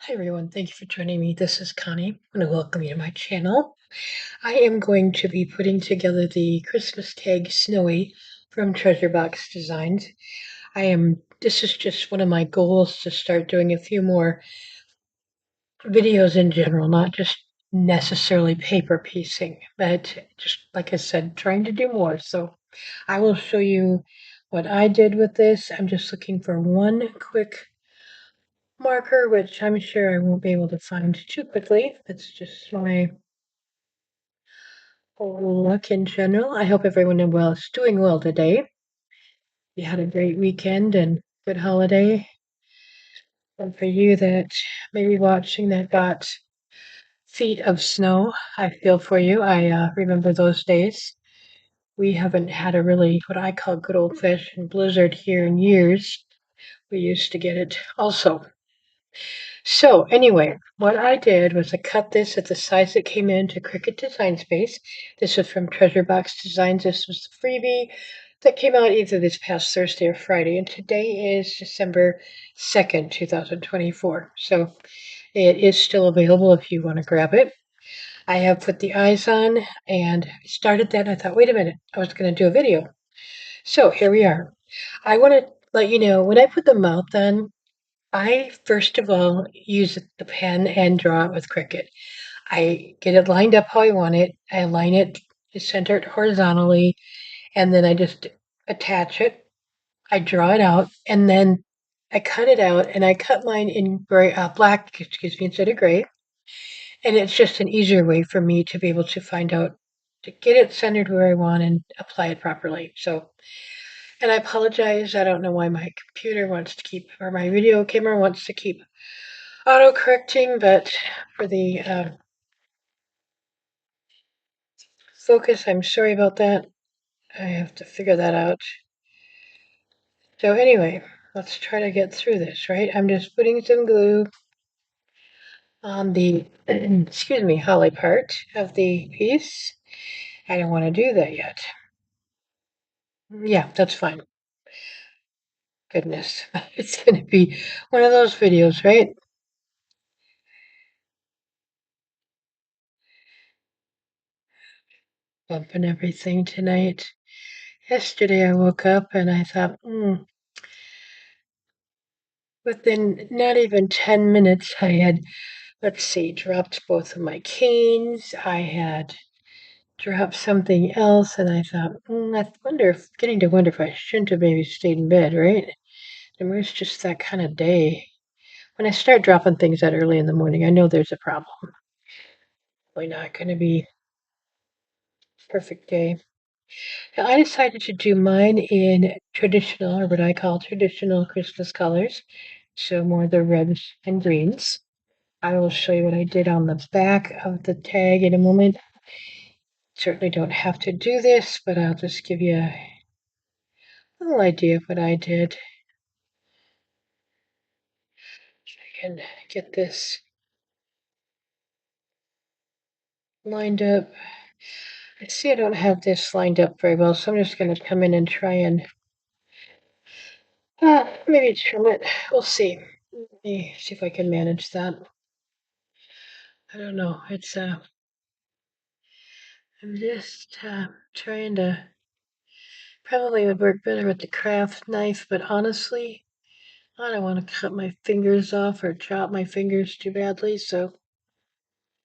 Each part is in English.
Hi everyone, thank you for joining me. This is Connie. I want to welcome you to my channel. I am going to be putting together the Christmas tag Snowy from Treasure Box Designs. This is just one of my goals to start doing a few more videos in general, not just necessarily paper piecing, but just like I said, trying to do more. So I will show you what I did with this. I'm just looking for one quick marker, which I'm sure I won't be able to find too quickly. That's just my luck in general. I hope everyone is doing well today. You had a great weekend and good holiday. And for you that may be watching that got feet of snow, I feel for you. I remember those days. We haven't had a really what I call good old fashioned blizzard here in years. We used to get it also. So anyway, what I did was I cut this at the size it came into Cricut Design Space. This is from Treasure Box Designs. This was the freebie that came out either this past Thursday or Friday, and today is December 2nd, 2024. So it is still available if you want to grab it. I have put the eyes on and started that. And I thought, wait a minute, I was going to do a video. So here we are. I want to let you know when I put the mouth on, I first of all use the pen and draw it with Cricut. I get it lined up how I want it. I align it, center it horizontally, and then I just attach it. I draw it out, and then I cut it out, and I cut mine in gray, black, excuse me, instead of gray. And it's just an easier way for me to be able to find out to get it centered where I want and apply it properly. So, and I apologize. I don't know why my computer wants to keep, or my video camera wants to keep auto-correcting, but for the focus, I'm sorry about that. I have to figure that out. So anyway, let's try to get through this, right? I'm just putting some glue on the, excuse me, holly part of the piece. I don't want to do that yet. Yeah, that's fine. Goodness, it's going to be one of those videos, right? Bumping everything tonight. Yesterday I woke up and I thought, within not even 10 minutes, I had, let's see, dropped both of my canes. I had dropped something else, and I thought, I wonder if, getting to wonder if I shouldn't have maybe stayed in bed, right? And it's just that kind of day. When I start dropping things that early in the morning, I know there's a problem. Probably not going to be a perfect day. Now, I decided to do mine in traditional, or what I call traditional Christmas colors. So more the reds and greens. I will show you what I did on the back of the tag in a moment. Certainly don't have to do this, but I'll just give you a little idea of what I did. I can get this lined up. I see I don't have this lined up very well, so I'm just going to come in and try and maybe trim it. We'll see. Let me see if I can manage that. I don't know. I'm just trying to, probably would work better with the craft knife, but honestly, I don't want to cut my fingers off or chop my fingers too badly, so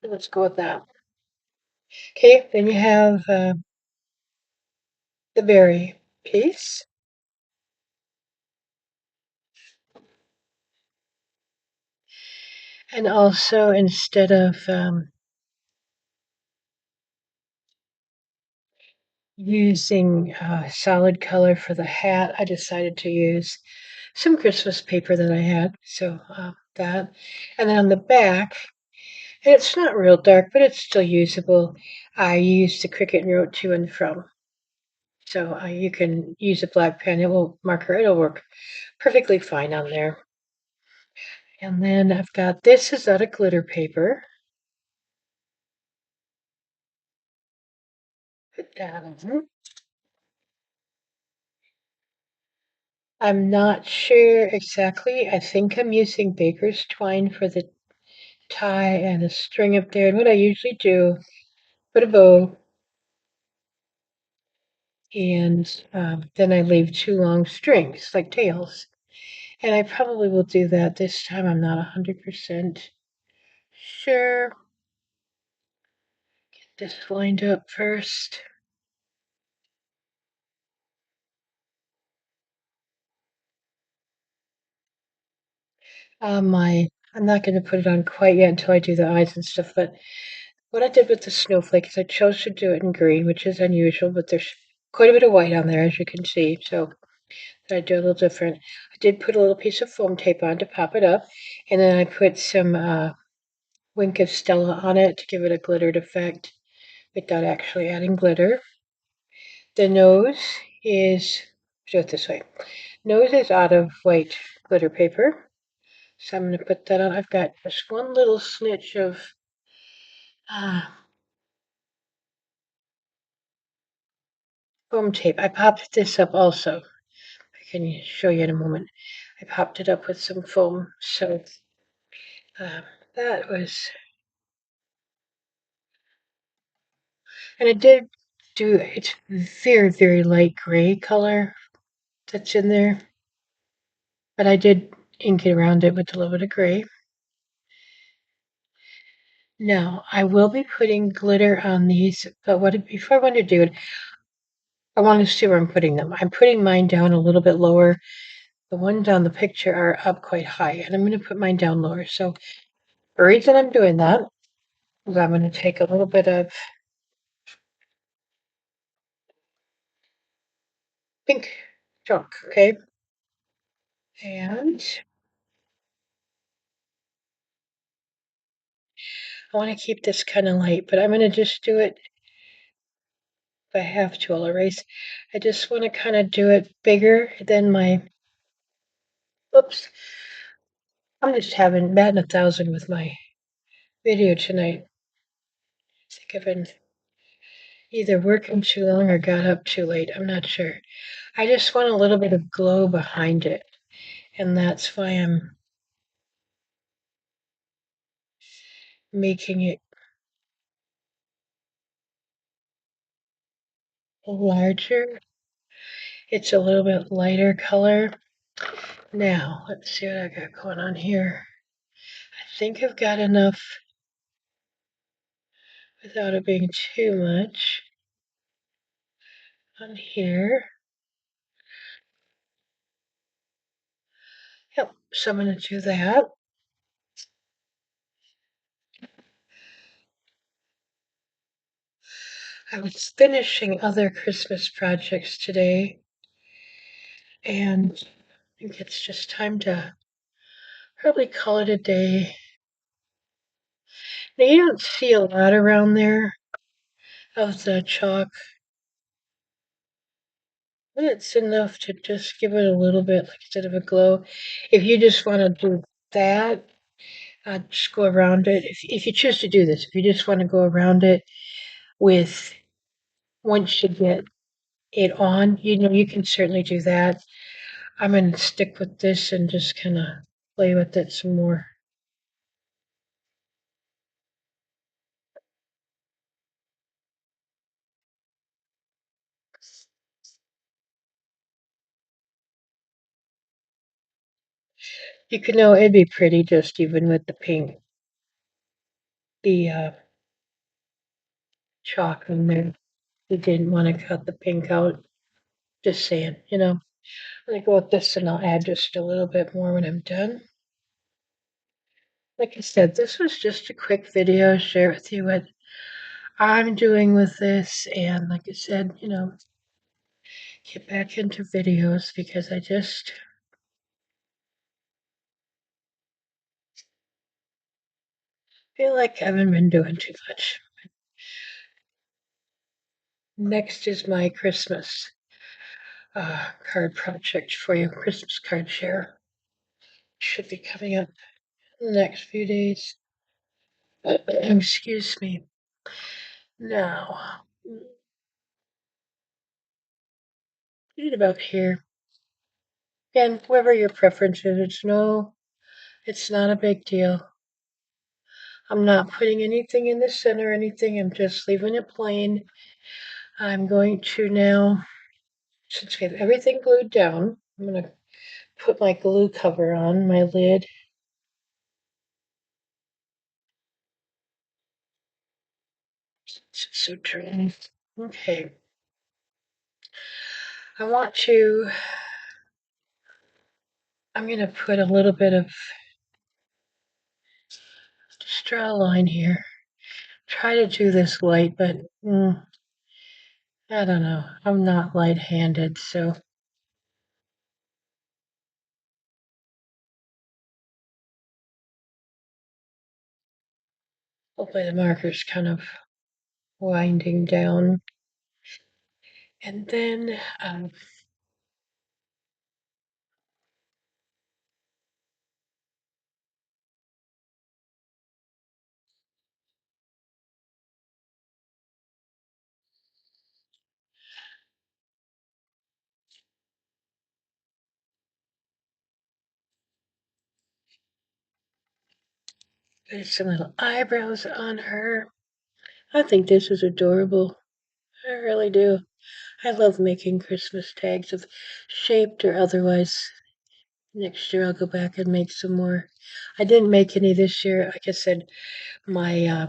let's go with that. Okay, then you have the berry piece. And also, instead of using solid color for the hat, I decided to use some Christmas paper that I had. So that. And then on the back, and it's not real dark, but it's still usable. I used the Cricut and wrote to and from. So you can use a black pen. It will marker. It'll work perfectly fine on there. And then I've got, this is out of glitter paper. Put that on. I'm not sure exactly. I think I'm using baker's twine for the tie and a string up there. And what I usually do, put a bow, and then I leave two long strings, like tails. And I probably will do that this time. I'm not 100% sure. Get this lined up first. I'm not going to put it on quite yet until I do the eyes and stuff, but what I did with the snowflake is I chose to do it in green, which is unusual, but there's quite a bit of white on there, as you can see, so I do a little different. I did put a little piece of foam tape on to pop it up, and then I put some Wink of Stella on it to give it a glittered effect without actually adding glitter. The nose is, do it this way. Nose is out of white glitter paper. So I'm going to put that on. I've got just one little snitch of uh, foam tape. I popped this up also. I can show you in a moment. I popped it up with some foam. So uh, that was, and it did do, it's very, very light gray color that's in there. But I did ink it around it with a little bit of gray. Now, I will be putting glitter on these, but before I want to do it, I want to see where I'm putting them. I'm putting mine down a little bit lower. The ones on the picture are up quite high, and I'm going to put mine down lower. So the reason I'm doing that is I'm going to take a little bit of pink chalk, okay? And I want to keep this kind of light, but I'm going to just do it. If I have to, I'll erase. I just want to kind of do it bigger than my, oops, I'm just having batting 1,000 with my video tonight. I think I've been either working too long or got up too late. I'm not sure. I just want a little bit of glow behind it, and that's why I'm making it larger. It's a little bit lighter color. Now, let's see what I got going on here. I think I've got enough without it being too much on here. Yep, so I'm going to do that. I was finishing other Christmas projects today, and I think it's just time to probably call it a day. Now, you don't see a lot around there of the chalk, but it's enough to just give it a little bit, like instead of a glow. If you just want to do that, just go around it. If you choose to do this, if you just want to go around it with, once you get it on, you can certainly do that. I'm going to stick with this and just kind of play with it some more. You could know it'd be pretty just even with the pink, the chalk in there. You didn't want to cut the pink out. Just saying, I'm going to go with this and I'll add just a little bit more when I'm done. Like I said, this was just a quick video, share with you what I'm doing with this. And like I said, get back into videos because I just feel like I haven't been doing too much. Next is my Christmas card project for you, Christmas card share. Should be coming up in the next few days. Excuse me. Now, read about here. Again, whatever your preference is, it's not a big deal. I'm not putting anything in the center or anything. I'm just leaving it plain. I'm going to now, since we have everything glued down, I'm going to put my glue cover on, my lid. It's so dry. Okay. I want to, I'm going to put a little bit of straw line here. Try to do this light, but I don't know. I'm not light-handed, so hopefully the marker's kind of winding down. And then put some little eyebrows on her. I think this is adorable. I really do. I love making Christmas tags of shaped or otherwise. Next year I'll go back and make some more. I didn't make any this year. Like I said, my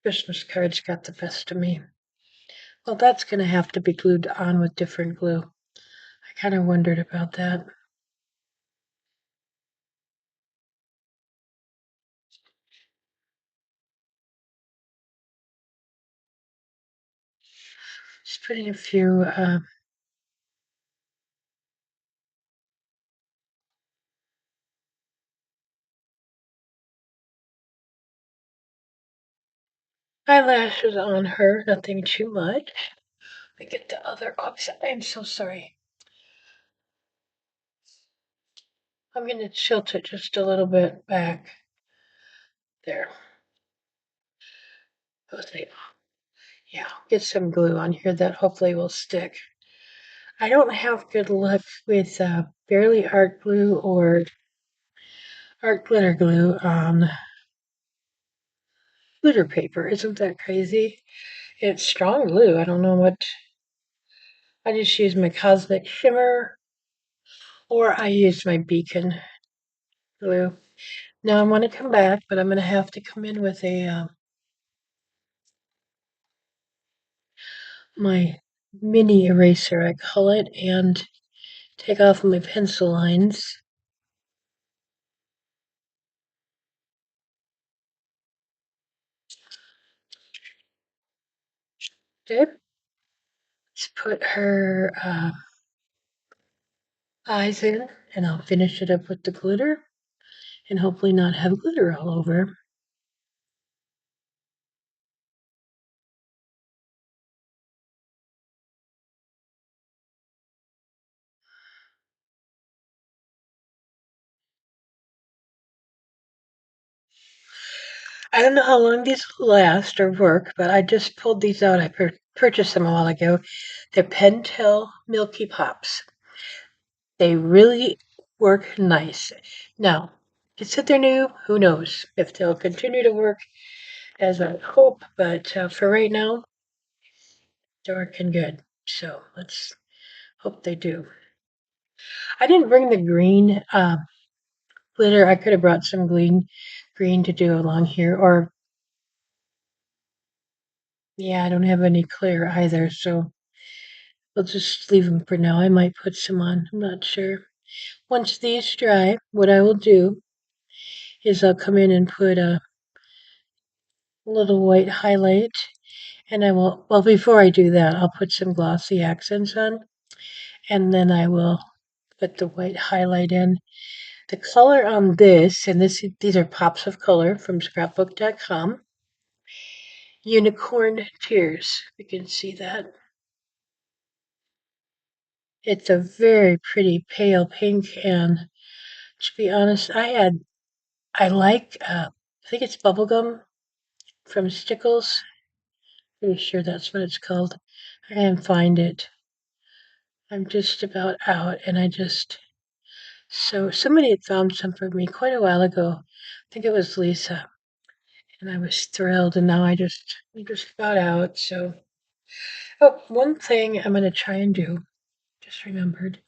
Christmas cards got the best of me. Well, that's going to have to be glued on with different glue. I kind of wondered about that. Just putting a few eyelashes on her, nothing too much. Let me get the other, oops, I'm so sorry. I'm going to tilt it just a little bit back. There. Okay. Yeah, get some glue on here that hopefully will stick. I don't have good luck with barely art glue or art glitter glue on glitter paper. Isn't that crazy? It's strong glue. I don't know what. I just use my Cosmic Shimmer or I use my Beacon glue. Now I want to come back, but I'm going to have to come in with a my mini eraser, I call it, and take off my pencil lines. Okay. Let's put her eyes in, and I'll finish it up with the glitter, and hopefully not have glitter all over. I don't know how long these will last or work, but I just pulled these out. I purchased them a while ago. They're Pentel Milky Pops. They really work nice. Now, if they're new, who knows if they'll continue to work as I hope, but for right now, they're working good. So let's hope they do. I didn't bring the green glitter. I could have brought some green to do along here, or yeah, I don't have any clear either, so we'll just leave them for now. I might put some on. I'm not sure. Once these dry, what I will do is I'll come in and put a little white highlight. And I will, well, before I do that, I'll put some glossy accents on, and then I will put the white highlight in. The color on this, and these are pops of color from scrapbook.com. Unicorn Tears. You can see that. It's a very pretty pale pink, and to be honest, I like, I think it's bubblegum from Stickles. Pretty sure that's what it's called. I can't find it. I'm just about out, and I just So somebody had found some for me quite a while ago. I think it was Lisa, and I was thrilled. And now we just got out. So, oh, one thing I'm gonna try and do. Just remembered,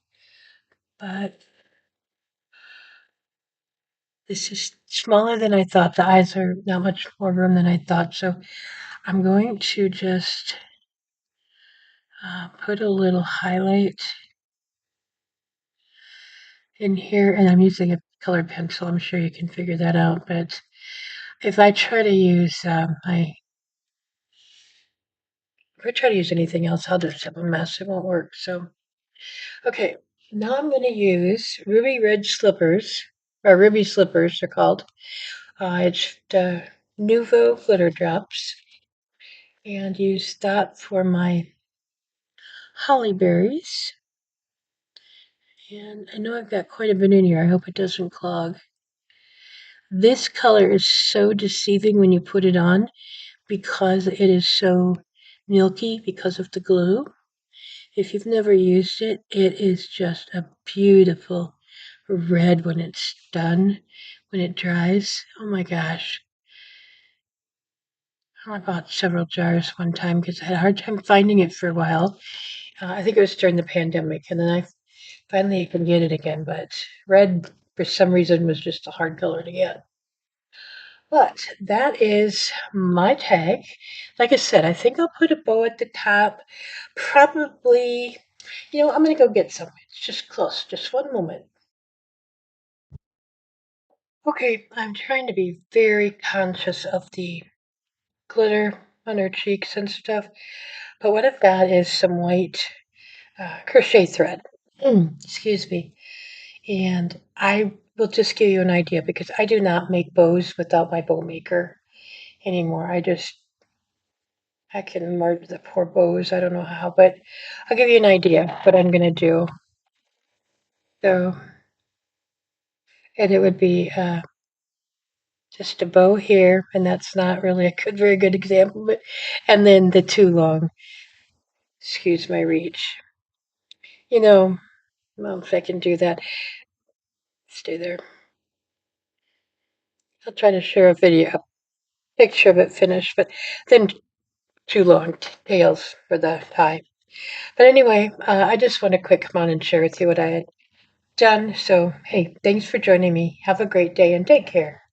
but this is smaller than I thought. The eyes are not much more room than I thought. So I'm going to just put a little highlight in here, and I'm using a colored pencil. I'm sure you can figure that out. But if I try to use if I try to use anything else, I'll just have a mess. It won't work. So, okay, now I'm going to use ruby red slippers, or ruby slippers, they're called. It's the Nuvo glitter drops, and use that for my holly berries. And I know I've got quite a bit in here. I hope it doesn't clog. This color is so deceiving when you put it on because it is so milky because of the glue. If you've never used it, it is just a beautiful red when it's done, when it dries. Oh my gosh. I bought several jars one time because I had a hard time finding it for a while. I think it was during the pandemic, and then I finally could get it again, but red, for some reason, was just a hard color to get. But that is my tag. Like I said, I think I'll put a bow at the top. Probably, I'm going to go get some. It's just close. Just one moment. Okay, I'm trying to be very conscious of the glitter on her cheeks and stuff. But what I've got is some white crochet thread. Excuse me. And I will just give you an idea because I do not make bows without my bow maker anymore. I can merge the poor bows. I don't know how, but I'll give you an idea what I'm going to do. So, and it would be just a bow here, and that's not really a very good example, but, and then the too long. Excuse my reach. Well, if I can do that, stay there. I'll try to share a picture of it finished, but then too long tails for the tie. But anyway, I just want to quick come on and share with you what I had done. So, hey, thanks for joining me. Have a great day and take care.